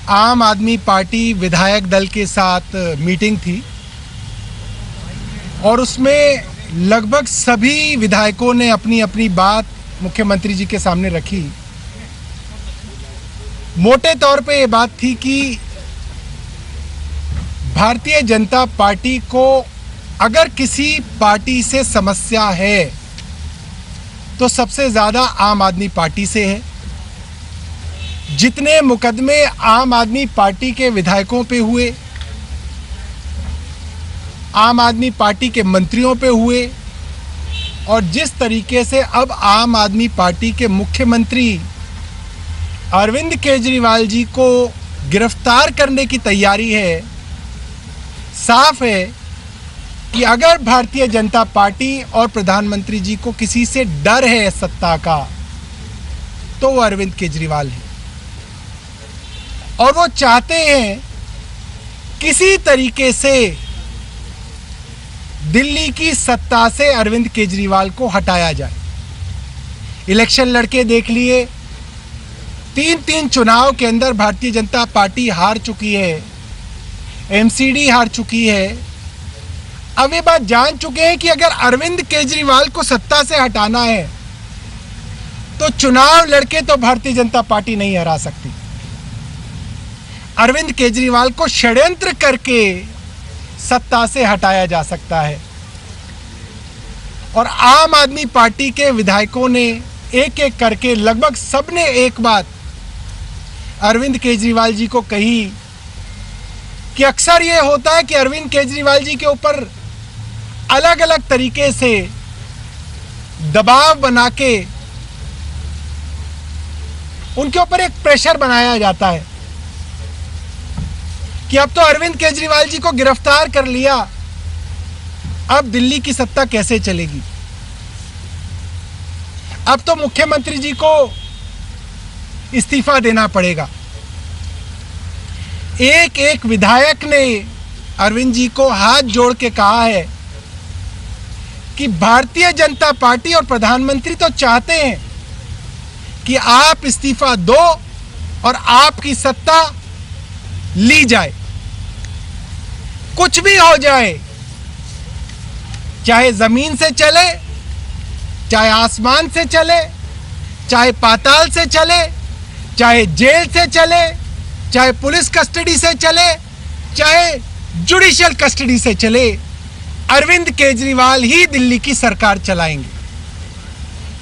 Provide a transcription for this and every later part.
आम आदमी पार्टी विधायक दल के साथ मीटिंग थी और उसमें लगभग सभी विधायकों ने अपनी अपनी बात मुख्यमंत्री जी के सामने रखी। मोटे तौर पे ये बात थी कि भारतीय जनता पार्टी को अगर किसी पार्टी से समस्या है तो सबसे ज़्यादा आम आदमी पार्टी से है। जितने मुकदमे आम आदमी पार्टी के विधायकों पे हुए, आम आदमी पार्टी के मंत्रियों पे हुए और जिस तरीके से अब आम आदमी पार्टी के मुख्यमंत्री अरविंद केजरीवाल जी को गिरफ्तार करने की तैयारी है, साफ है कि अगर भारतीय जनता पार्टी और प्रधानमंत्री जी को किसी से डर है सत्ता का तो वो अरविंद केजरीवाल है और वो चाहते हैं किसी तरीके से दिल्ली की सत्ता से अरविंद केजरीवाल को हटाया जाए। इलेक्शन लड़के देख लिए, 3 चुनाव के अंदर भारतीय जनता पार्टी हार चुकी है, एमसीडी हार चुकी है। अब ये बात जान चुके हैं कि अगर अरविंद केजरीवाल को सत्ता से हटाना है तो चुनाव लड़के तो भारतीय जनता पार्टी नहीं हरा सकती। अरविंद केजरीवाल को षड्यंत्र करके सत्ता से हटाया जा सकता है और आम आदमी पार्टी के विधायकों ने एक एक करके लगभग सबने एक बात अरविंद केजरीवाल जी को कही कि अक्सर ये होता है कि अरविंद केजरीवाल जी के ऊपर अलग अलग तरीके से दबाव बना के उनके ऊपर एक प्रेशर बनाया जाता है कि अब तो अरविंद केजरीवाल जी को गिरफ्तार कर लिया, अब दिल्ली की सत्ता कैसे चलेगी। अब तो मुख्यमंत्री जी को इस्तीफा देना पड़ेगा। एक एक विधायक ने अरविंद जी को हाथ जोड़ के कहा है कि भारतीय जनता पार्टी और प्रधानमंत्री तो चाहते हैं कि आप इस्तीफा दो और आपकी सत्ता ली जाए, कुछ भी हो जाए, चाहे जमीन से चले, चाहे आसमान से चले, चाहे पाताल से चले, चाहे जेल से चले, चाहे पुलिस कस्टडी से चले, चाहे जुडिशियल कस्टडी से चले, अरविंद केजरीवाल ही दिल्ली की सरकार चलाएंगे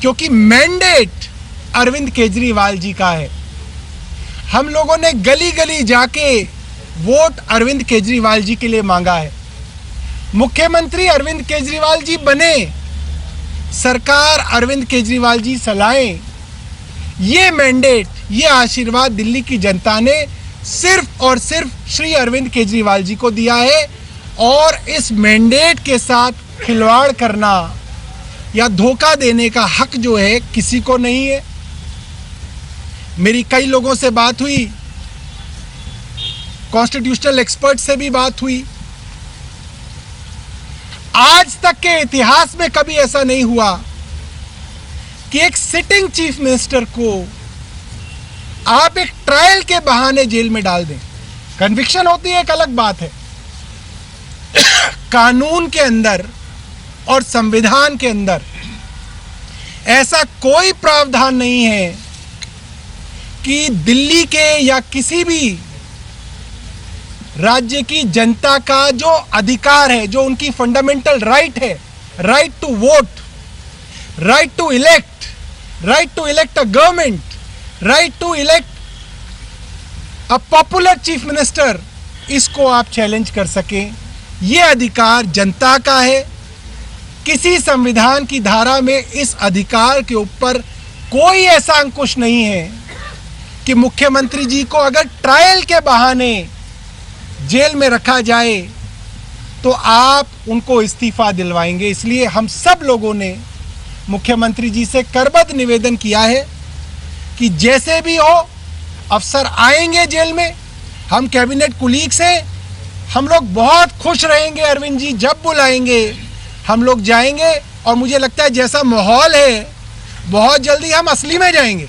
क्योंकि मैंडेट अरविंद केजरीवाल जी का है। हम लोगों ने गली गली जाके वोट अरविंद केजरीवाल जी के लिए मांगा है। मुख्यमंत्री अरविंद केजरीवाल जी बने, सरकार अरविंद केजरीवाल जी चलाएं, ये मैंडेट, ये आशीर्वाद दिल्ली की जनता ने सिर्फ और सिर्फ श्री अरविंद केजरीवाल जी को दिया है और इस मैंडेट के साथ खिलवाड़ करना या धोखा देने का हक जो है किसी को नहीं है। मेरी कई लोगों से बात हुई, कॉन्स्टिट्यूशनल एक्सपर्ट से भी बात हुई। आज तक के इतिहास में कभी ऐसा नहीं हुआ कि एक सिटिंग चीफ मिनिस्टर को आप एक ट्रायल के बहाने जेल में डाल दें। कन्विक्शन होती है एक अलग बात है। कानून के अंदर और संविधान के अंदर ऐसा कोई प्रावधान नहीं है कि दिल्ली के या किसी भी राज्य की जनता का जो अधिकार है, जो उनकी फंडामेंटल राइट है, right to vote, right to elect, right to elect a government, right to elect a popular chief minister, इसको आप चैलेंज कर सकें। ये अधिकार जनता का है। किसी संविधान की धारा में इस अधिकार के ऊपर कोई ऐसा अंकुश नहीं है कि मुख्यमंत्री जी को अगर ट्रायल के बहाने जेल में रखा जाए तो आप उनको इस्तीफा दिलवाएंगे। इसलिए हम सब लोगों ने मुख्यमंत्री जी से करबद्ध निवेदन किया है कि जैसे भी हो अफसर आएंगे जेल में, हम कैबिनेट कुलीग से हम लोग बहुत खुश रहेंगे। अरविंद जी जब बुलाएंगे हम लोग जाएंगे और मुझे लगता है जैसा माहौल है बहुत जल्दी हम असली में जाएंगे।